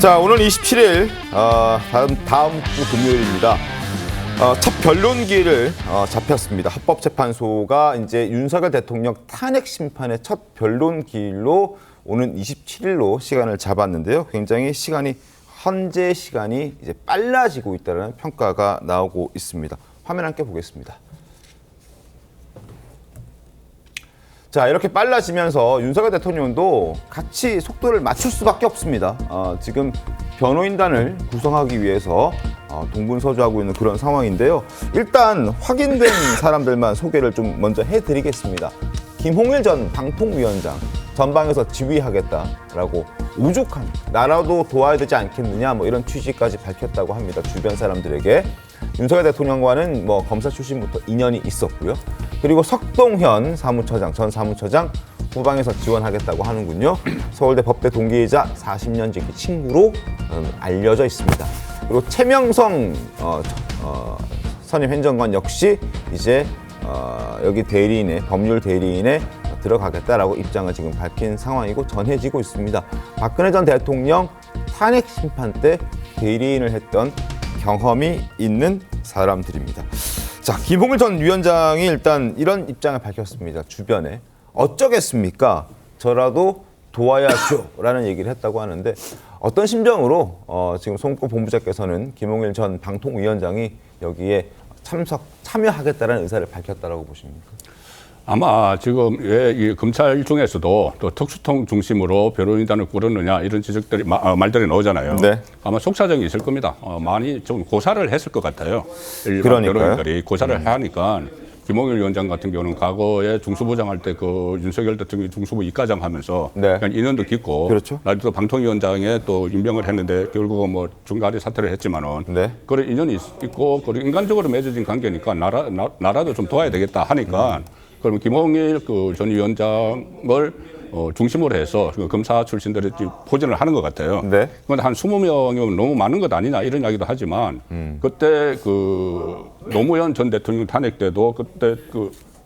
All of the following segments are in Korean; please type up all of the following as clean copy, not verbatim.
자, 오늘 27일 다음 주 금요일입니다. 첫 변론기일을 잡혔습니다. 헌법재판소가 이제 윤석열 대통령 탄핵 심판의 첫 변론기일로 오는 27일로 시간을 잡았는데요. 굉장히 현재 시간이 이제 빨라지고 있다는 평가가 나오고 있습니다. 화면 함께 보겠습니다. 자, 이렇게 빨라지면서 윤석열 대통령도 같이 속도를 맞출 수밖에 없습니다. 지금 변호인단을 구성하기 위해서 동분서주하고 있는 그런 상황인데요. 일단 확인된 사람들만 소개를 좀 먼저 해드리겠습니다. 김홍일 전 방통위원장 전방에서 지휘하겠다라고 우족한 나라도 도와야 되지 않겠느냐 뭐 이런 취지까지 밝혔다고 합니다. 주변 사람들에게. 윤석열 대통령과는 검사 출신부터 인연이 있었고요. 그리고 석동현 전 사무처장 후방에서 지원하겠다고 하는군요. 서울대 법대 동기이자 40년 지기 친구로 알려져 있습니다. 그리고 최명성 선임 행정관 역시 이제 여기 법률 대리인에 들어가겠다라고 입장을 지금 밝힌 상황이고 전해지고 있습니다. 박근혜 전 대통령 탄핵 심판 때 대리인을 했던 경험이 있는 사람들입니다. 자, 김홍일 전 위원장이 일단 이런 입장을 밝혔습니다. 주변에 어쩌겠습니까? 저라도 도와야죠 라는 얘기를 했다고 하는데 어떤 심정으로 지금 송구 본부장께서는 김홍일 전 방통위원장이 여기에 참여하겠다는 의사를 밝혔다라고 보십니까? 아마 지금 왜 이 검찰 중에서도 또 특수통 중심으로 변호인단을 꾸렸느냐 이런 지적들이 말들이 나오잖아요. 네. 아마 속사정이 있을 겁니다. 많이 좀 고사를 했을 것 같아요. 일반 그러니까요. 변호인들이 고사를 하니까 김홍일 위원장 같은 경우는 과거에 중수부장 할 때 그 윤석열 대통령이 중수부 이과장 하면서 네. 인연도 깊고 그렇죠. 나도 방통위원장에 또 임명을 했는데 결국은 뭐 중간에 사퇴를 했지만은 네. 그런 인연이 있고 그리고 인간적으로 맺어진 관계니까 나라도 좀 도와야 되겠다 하니까 그러면 김홍일 전 위원장을 중심으로 해서 검사 출신들이 포진을 하는 것 같아요. 네. 그런데 한 20명이면 너무 많은 것 아니냐 이런 이야기도 하지만 그때 노무현 전 대통령 탄핵 때도 그때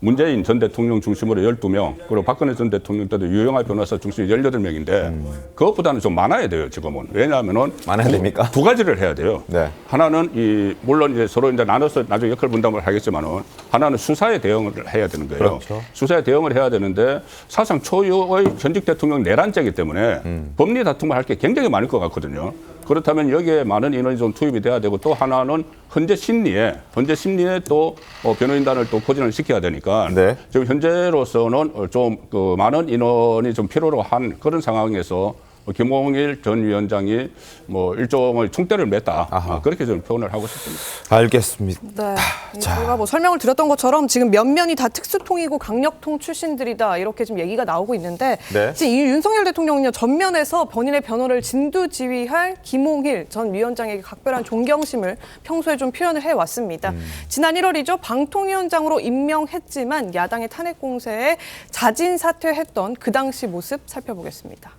문재인 전 대통령 중심으로 12명, 그리고 박근혜 전 대통령 때도 유영하 변호사 중심으로 18명인데 그것보다는 좀 많아야 돼요, 지금은. 왜냐하면은 많아야 됩니까? 두 가지를 해야 돼요. 네. 하나는 물론 이제 서로 이제 나눠서 나중에 역할 분담을 하겠지만은 하나는 수사에 대응을 해야 되는 거예요. 그렇죠. 수사에 대응을 해야 되는데 사상 초유의 전직 대통령 내란죄이기 때문에 법리 다툼을 할 게 굉장히 많을 것 같거든요. 그렇다면 여기에 많은 인원이 좀 투입이 돼야 되고 또 하나는 현재 심리에 또 변호인단을 또 포진을 시켜야 되니까 네. 지금 현재로서는 좀 많은 인원이 좀 필요로 한 그런 상황에서 김홍일 전 위원장이 일종의 총대를 맸다. 그렇게 좀 표현을 하고 싶습니다. 알겠습니다. 네. 저희가 설명을 드렸던 것처럼 지금 면면이 다 특수통이고 강력통 출신들이다 이렇게 지금 얘기가 나오고 있는데 네. 지금 이 윤석열 대통령은요 전면에서 본인의 변호를 진두지휘할 김홍일 전 위원장에게 각별한 존경심을 평소에 좀 표현을 해왔습니다. 지난 1월이죠. 방통위원장으로 임명했지만 야당의 탄핵 공세에 자진 사퇴했던 그 당시 모습 살펴보겠습니다.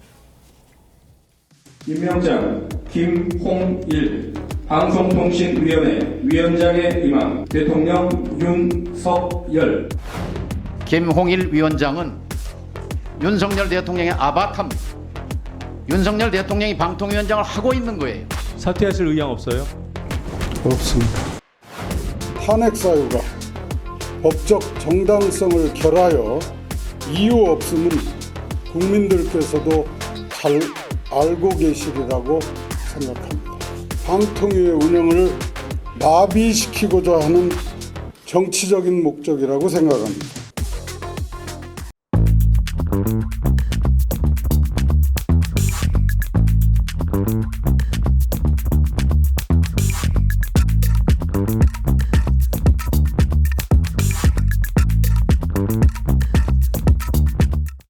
임명장 김홍일 방송통신위원회 위원장에 임한 대통령 윤석열. 김홍일 위원장은 윤석열 대통령의 아바타입니다. 윤석열 대통령이 방통위원장을 하고 있는 거예요. 사퇴하실 의향 없어요? 없습니다. 탄핵 사유가 법적 정당성을 결하여 이유 없음은 국민들께서도 잘 알고 계시리라고 생각합니다. 방통위의 운영을 마비시키고자 하는 정치적인 목적이라고 생각합니다.